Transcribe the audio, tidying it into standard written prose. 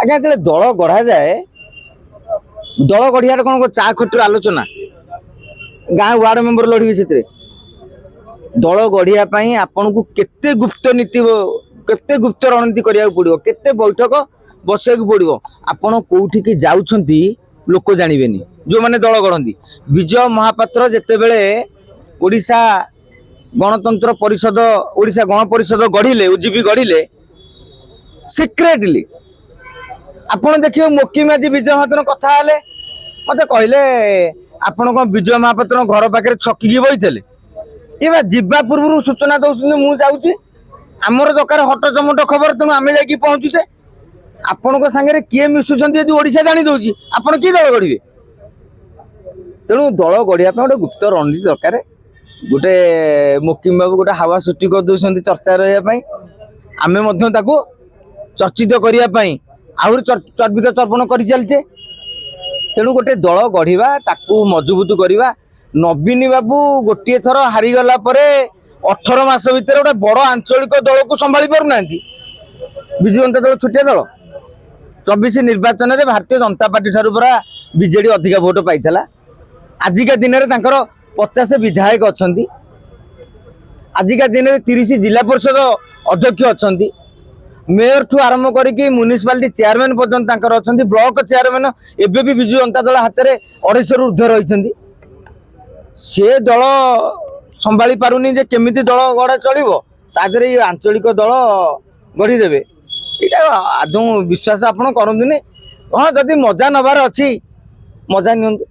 आज्ञा जो दल गढ़ा जाए दल गढ़िया कौन चा खटी आलोचना गाँ वार्ड मेंबर लड़े से दल गढ़िया आपन को केते गुप्त नीति केते गुप्त रणनीति करिया पड़ो केते बैठक बसैक पड़ो आपन कोठी की जाउछंती लोक जानिबेनी जो माने दल गढ़ती विजय महापात्र जेतेबेले ओडिशा गणतंत्र परिषद ओडिशा गण परिषद गढ़िले ओजीपी गढ़िले सिक्रेटली आपन देखिए मोकी माझी विजय महापात्र कथा हेले मते कहले आपन को विजय महापात्र घर पाखे छकी बैठे ये जीवा पूर्व सूचना दौरान मुझे जाऊँगी आमर दरकार हट चमट खबर तेणु आम जा पहुँचुचे आपण सागर किए मिशुंट यदि ओडिशा जानी दौर आपड़ किए दल गढ़े तेणु दल गढ़िया गोटे गुप्त रणनीति दरकार गोटे मुकिम बाबू गोटे हावा सृष्टि कर दौरान चर्चा रही आम चर्चित करने आहरी चर्बित चर्पण कर चलचे तेणु गोटे दल गढ़ा ताकू मजबूत करवा नवीन बाबू गोटे थर हारीगला 18 मास भितर गोटे बड़ आंचलिक दल को संभाली पारना विजु जनता दल छोटिया दल 24 निर्वाचन में भारतीय जनता पार्टी ठारू पूरा बीजेडी अधिक भोट पाई आजिका दिन में 50 विधायक अच्छा आजिका दिन में 30 जिला परिषद अध्यक्ष अच्छा मेयर ठू आरंभ करके म्युनिसिपालिटी चेयरमैन पर्यंत अच्छा ब्लॉक चेयरमैन एवं भी विजु जनता दल हाथ में 250 रु ऊर्ध्व रही से दल संभाली पारुनी जे केमिति दल गढ़ा चलो तादरे ये आंचलिक दल गढ़ीदेवे यहाँ आदौ विश्वास आपड़ करतुनि हाँ जदि मजा नबार अच्छी मजा नियंतु